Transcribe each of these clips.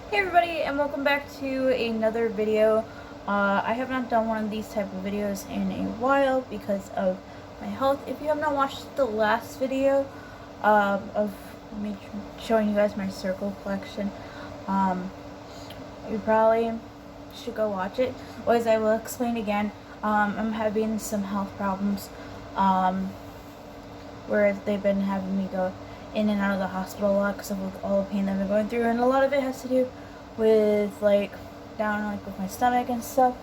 Hey everybody, and welcome back to another video. I have not done one of these type of videos in a while because of my health. If you have not watched the last video of me showing you guys my circle collection, you probably should go watch it. Or as I will explain again, I'm having some health problems where they've been having me go in and out of the hospital a lot because of all the pain that I've been going through, and a lot of it has to do with down with my stomach and stuff.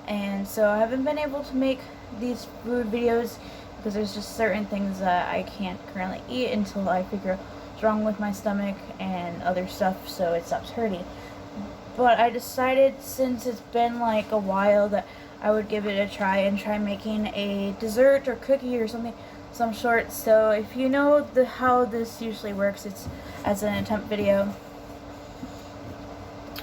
And so I haven't been able to make these food videos because there's just certain things that I can't currently eat until I figure out what's wrong with my stomach and other stuff, so it stops hurting. But I decided, since it's been like a while, that I would give it a try and try making a dessert or cookie or something some sort. So if you know how this usually works, it's as an attempt video.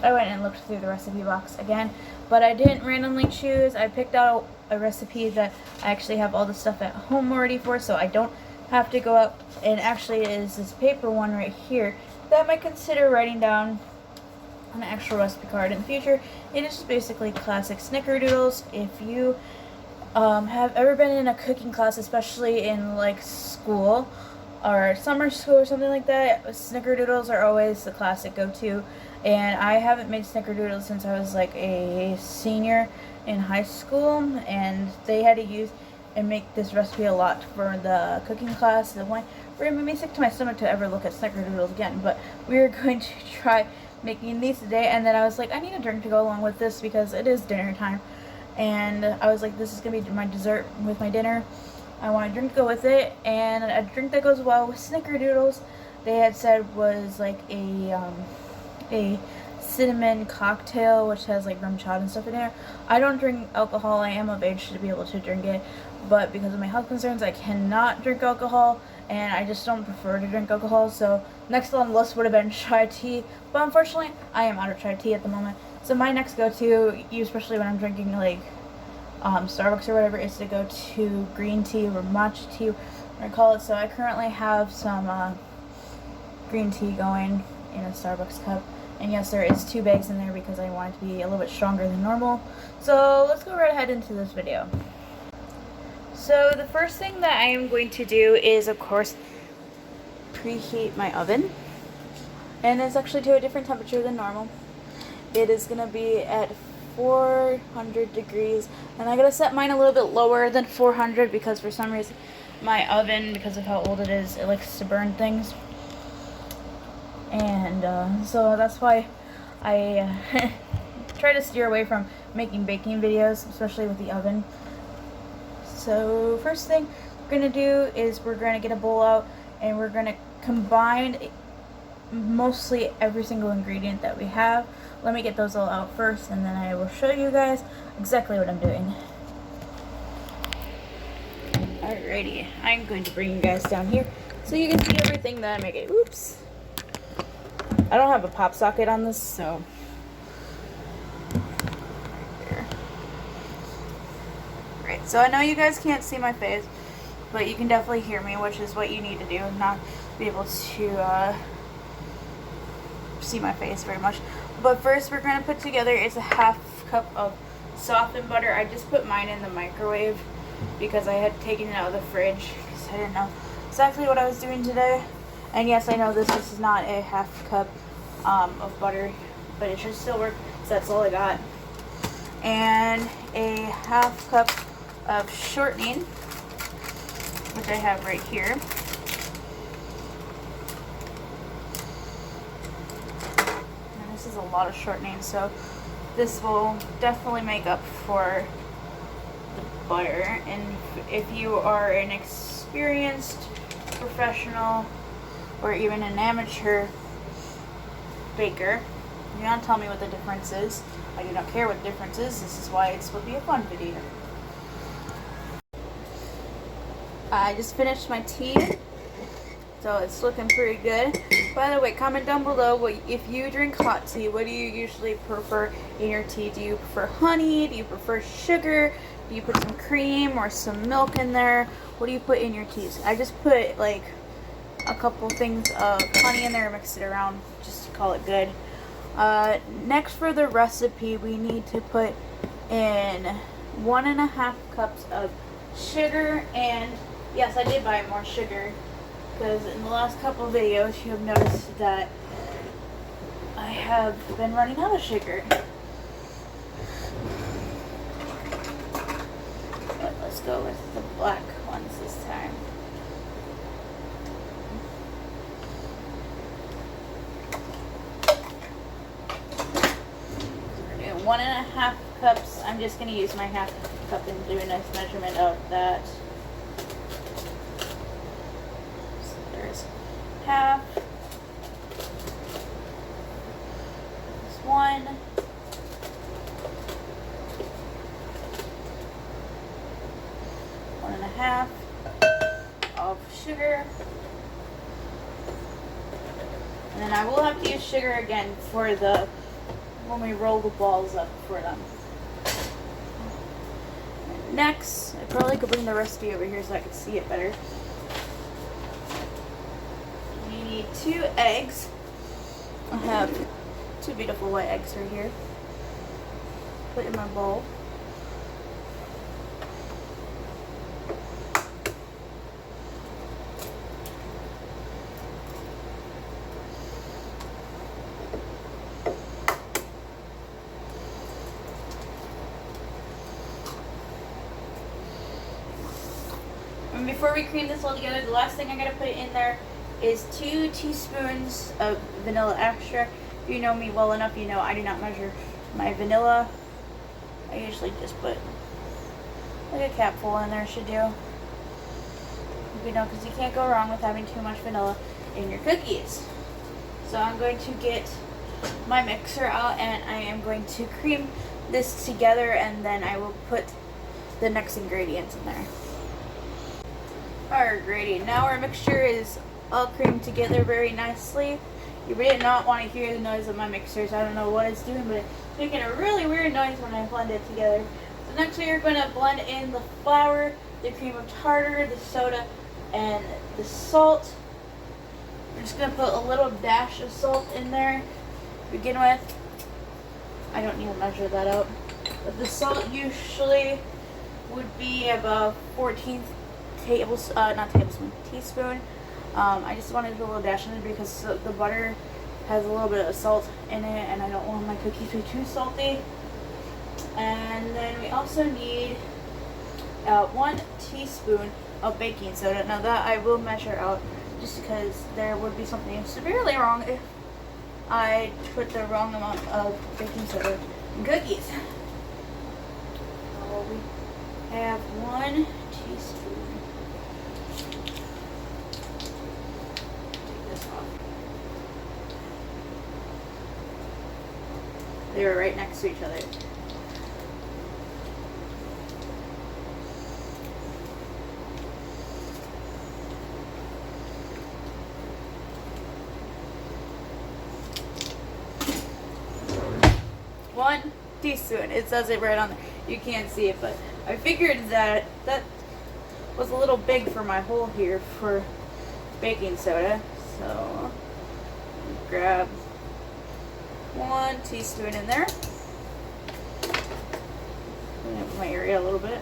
I went and looked through the recipe box again, but I didn't randomly choose. I picked out a recipe that I actually have all the stuff at home already for, so I don't have to go up. And actually it is this paper one right here that I might consider writing down an actual recipe card in the future. It is just basically classic Snickerdoodles. If you have ever been in a cooking class, especially in like school or summer school or something like that, Snickerdoodles are always the classic go-to. And I haven't made Snickerdoodles since I was like a senior in high school, and they had to use and make this recipe a lot for the cooking class to the point where it made me sick to my stomach to ever look at Snickerdoodles again. But we are going to try making these today, and then I was like, I need a drink to go along with this because it is dinner time. And I was like, this is going to be my dessert with my dinner. I want a drink to go with it, and a drink that goes well with Snickerdoodles, they had said, was like a cinnamon cocktail, which has like rum chata and stuff in there. I don't drink alcohol. I am of age to be able to drink it, but because of my health concerns, I cannot drink alcohol, and I just don't prefer to drink alcohol. So next on the list would have been chai tea, but unfortunately, I am out of chai tea at the moment. So my next go-to, especially when I'm drinking like Starbucks or whatever, is to go to green tea or matcha tea, what I call it. So I currently have some green tea going in a Starbucks cup. And yes, there is 2 bags in there because I want it to be a little bit stronger than normal. So let's go right ahead into this video. So the first thing that I am going to do is, of course, preheat my oven. And it's actually to a different temperature than normal. It is going to be at 400 degrees. And I gotta set mine a little bit lower than 400 because for some reason my oven, because of how old it is, it likes to burn things. And so that's why I try to steer away from making baking videos, especially with the oven. So first thing we're going to do is we're going to get a bowl out, and we're going to combine mostly every single ingredient that we have. Let me get those all out first, and then I will show you guys exactly what I'm doing. Alrighty, I'm going to bring you guys down here so you can see everything that I'm making. Oops. I don't have a pop socket on this, so right. So I know you guys can't see my face, but you can definitely hear me, which is what you need to do, not be able to see my face very much. But first, we're going to put together is a 1/2 cup of softened butter. I just put mine in the microwave because I had taken it out of the fridge because I didn't know exactly what I was doing today. And yes, I know this is not a 1/2 cup of butter, but it should still work, so that's all I got. And a 1/2 cup of shortening, which I have right here. And this is a lot of shortening, so this will definitely make up for the butter. And if you are an experienced professional or even an amateur baker, you don't tell me what the difference is. I do not care what the difference is. This is why it's will be a fun video. I just finished my tea, so it's looking pretty good. By the way, comment down below if you drink hot tea, what do you usually prefer in your tea? Do you prefer honey? Do you prefer sugar? Do you put some cream or some milk in there? What do you put in your teas? I just put like a couple things of honey in there and mix it around just to call it good. Next for the recipe, we need to put in 1.5 cups of sugar, and yes, I did buy more sugar because in the last couple of videos you have noticed that I have been running out of sugar. But let's go with the black ones this time. We're doing 1.5 cups. I'm just going to use my half cup and do a nice measurement of that. So there's half. There's 1. One and a half of sugar. And then I will have to use sugar again for when we roll the balls up for them. Next, I probably could bring the recipe over here so I could see it better. You need 2 eggs. I have 2 beautiful white eggs right here. Put in my bowl. And before we cream this all together, the last thing I gotta put in there is 2 teaspoons of vanilla extract. If you know me well enough, you know I do not measure my vanilla. I usually just put like a capful in there should do. You know, because you can't go wrong with having too much vanilla in your cookies. So I'm going to get my mixer out and I am going to cream this together, and then I will put the next ingredients in there. Alrighty, now our mixture is all creamed together very nicely. You did not want to hear the noise of my mixers. I don't know what it's doing, but it's making a really weird noise when I blend it together. So next we are going to blend in the flour, the cream of tartar, the soda, and the salt. I'm just going to put a little dash of salt in there to begin with. I don't need to measure that out. But the salt usually would be about 14 teaspoon. I just wanted to put a little dash in it because the butter has a little bit of salt in it, and I don't want my cookies to be too salty. And then we also need 1 teaspoon of baking soda. Now that I will measure out, just because there would be something severely wrong if I put the wrong amount of baking soda in cookies. So we have 1 teaspoon. They were right next to each other. One teaspoon. It says it right on there. You can't see it, but I figured that was a little big for my hole here for baking soda. So grab 1 teaspoon in there. Clean up my area a little bit.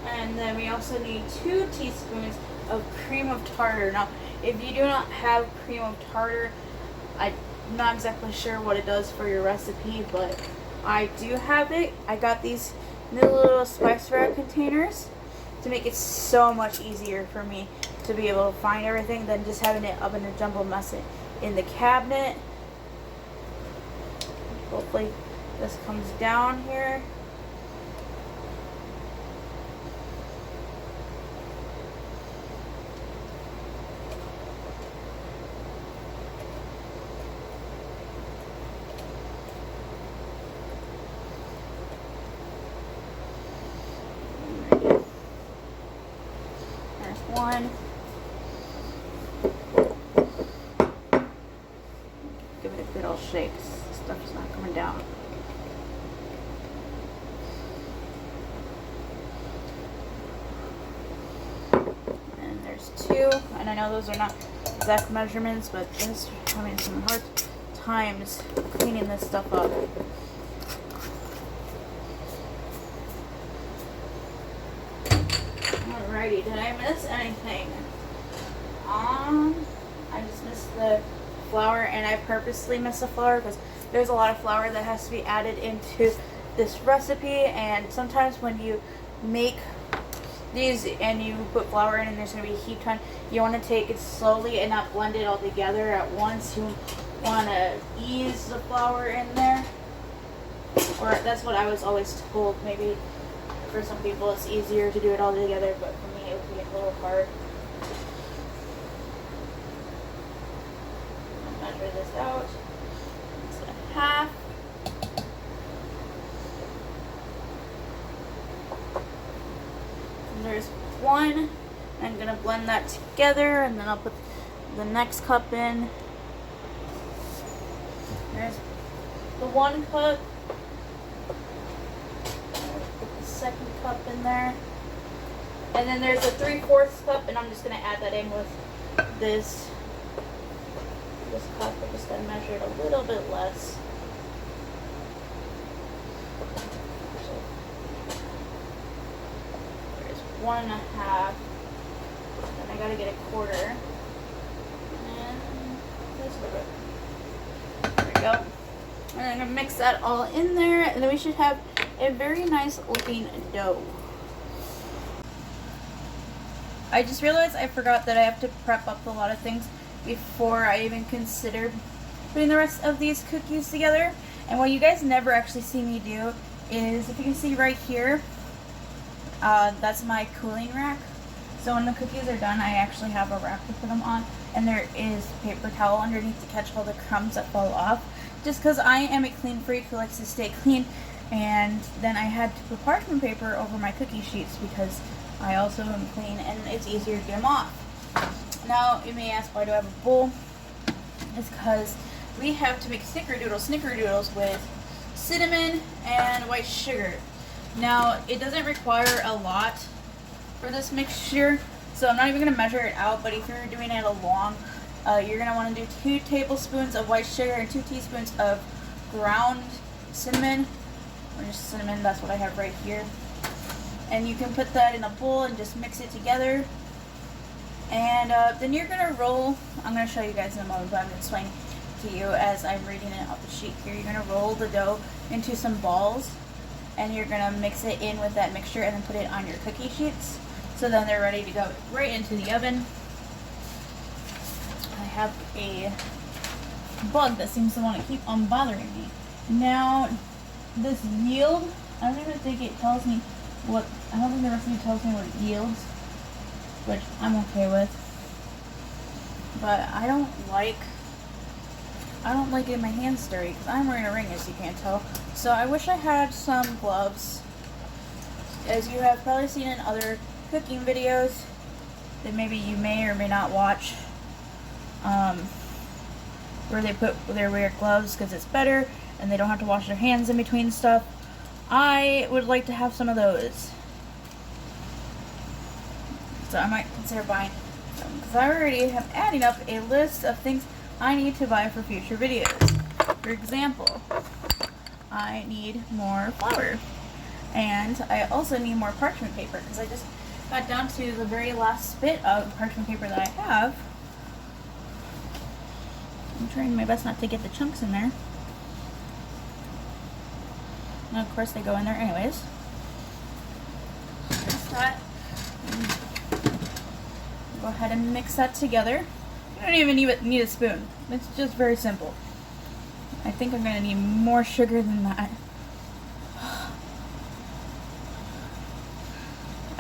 And then we also need 2 teaspoons of cream of tartar. Now, if you do not have cream of tartar, I'm not exactly sure what it does for your recipe, but I do have it. I got these new little spice rack containers to make it so much easier for me to be able to find everything than just having it up in a jumbled mess in the cabinet. Hopefully this comes down here. There's 1. Give it a good old shake. This stuff is not coming down. And there's 2, and I know those are not exact measurements, but just having some hard times cleaning this stuff up. Alrighty, did I miss anything? I just missed the flour, and I purposely missed the flour because there's a lot of flour that has to be added into this recipe, and sometimes when you make these and you put flour in and there's going to be a heap ton, you want to take it slowly and not blend it all together at once. You want to ease the flour in there, or that's what I was always told. Maybe for some people it's easier to do it all together, but for me it would be a little hard. I'll measure this out. It's a half. And there's one. I'm going to blend that together, and then I'll put the next cup in. There's the 1 cup. Put the second cup in there. And then there's a 3/4 cup, and I'm just going to add that in with this cup. I'm just going to measure it a little bit less. There's 1.5. Then I got to get a 1/4. And this will go. There we go. And I'm going to mix that all in there, and then we should have a very nice looking dough. I just realized I forgot that I have to prep up a lot of things before I even considered putting the rest of these cookies together. And what you guys never actually see me do is, if you can see right here, that's my cooling rack. So when the cookies are done, I actually have a rack to put them on, and there is paper towel underneath to catch all the crumbs that fall off. Just because I am a clean freak who likes to stay clean, and then I had to put parchment paper over my cookie sheets because I also am clean and it's easier to get them off. Now you may ask, why do I have a bowl? It's because we have to make snickerdoodles with cinnamon and white sugar. Now it doesn't require a lot for this mixture, so I'm not even going to measure it out, but if you're doing it along, you're going to want to do 2 tablespoons of white sugar and 2 teaspoons of ground cinnamon, or just cinnamon. That's what I have right here. And you can put that in a bowl and just mix it together. And then you're going to roll, I'm going to show you guys in a moment, but I'm explaining to you as I'm reading it off the sheet here. You're going to roll the dough into some balls, and you're going to mix it in with that mixture and then put it on your cookie sheets. So then they're ready to go right into the oven. I have a bug that seems to want to keep on bothering me. Now, this yield, I don't even think it tells me what, I don't think the recipe tells me what it yields, which I'm okay with. But I don't like getting my hands dirty because I'm wearing a ring, as you can't tell. So I wish I had some gloves. As you have probably seen in other cooking videos that maybe you may or may not watch, where they wear gloves because it's better and they don't have to wash their hands in between stuff. I would like to have some of those. So I might consider buying some, because I already am adding up a list of things I need to buy for future videos. For example, I need more flour, and I also need more parchment paper, because I just got down to the very last bit of parchment paper that I have. I'm trying my best not to get the chunks in there. And of course they go in there anyways. Just that. Go ahead and mix that together. You don't even need a spoon. It's just very simple. I think I'm going to need more sugar than that.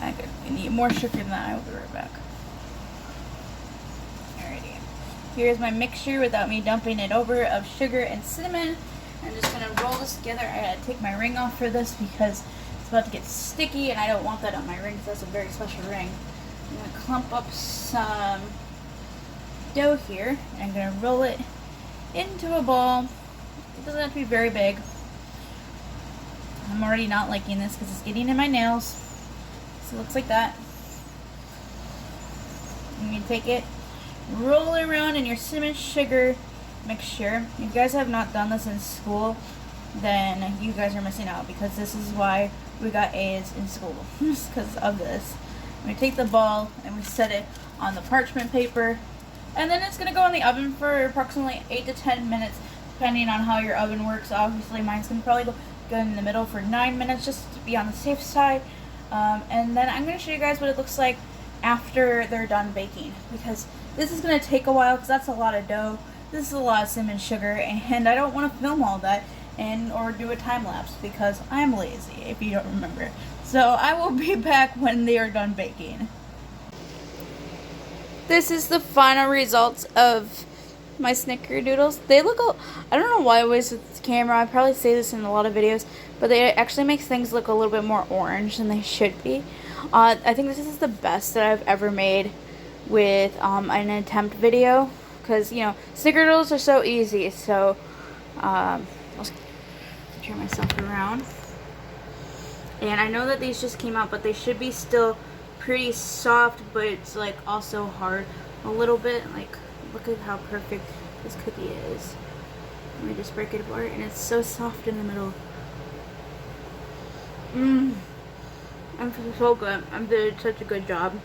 I need more sugar than that. I will be right back. Alrighty. Here's my mixture without me dumping it over of sugar and cinnamon. I'm just going to roll this together. I gotta take my ring off for this because it's about to get sticky and I don't want that on my ring because that's a very special ring. I'm going to clump up some dough here and I'm going to roll it into a ball. It doesn't have to be very big. I'm already not liking this because it's getting in my nails. So it looks like that. I'm going to take it roll it around in your cinnamon sugar mixture. If you guys have not done this in school, then you guys are missing out, because this is why we got A's in school, just because of this. We take the ball and we set it on the parchment paper, and then it's going to go in the oven for approximately 8 to 10 minutes, depending on how your oven works. Obviously mine's going to probably go in the middle for 9 minutes, just to be on the safe side. And then I'm going to show you guys what it looks like after they're done baking, because this is going to take a while, because that's a lot of dough. This is a lot of cinnamon sugar, and I don't want to film all that or do a time lapse, because I'm lazy, if you don't remember. So I will be back when they are done baking. This is the final results of my Snickerdoodles. They look, I don't know why I always with the camera, I probably say this in a lot of videos, but they actually makes things look a little bit more orange than they should be. I think this is the best that I've ever made with an attempt video, because, you know, Snickerdoodles are so easy. So I'll turn myself around, and I know that these just came out, but they should be still pretty soft, but it's like also hard a little bit. Like, look at how perfect this cookie is. Let me just break it apart, and it's so soft in the middle. I'm so good. I did such a good job.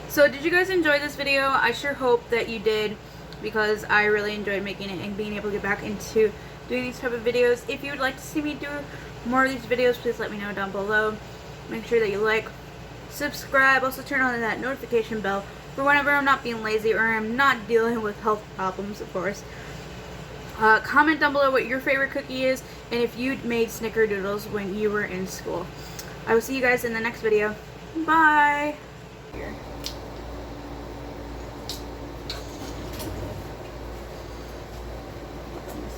So did you guys enjoy this video? I sure hope that you did, because I really enjoyed making it and being able to get back into doing these type of videos. If you would like to see me do more of these videos, please let me know down below. Make sure that you like, subscribe, also turn on that notification bell for whenever I'm not being lazy or I'm not dealing with health problems, of course. Comment down below what your favorite cookie is, and if you made Snickerdoodles when you were in school. I will see you guys in the next video. Bye! Here.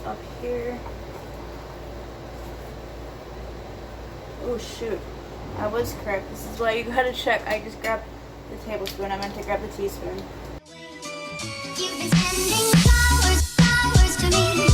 Up here. Oh shoot, I was correct. This is why you gotta check. I just grabbed the tablespoon. I meant to grab the teaspoon. You've been sending flowers to me.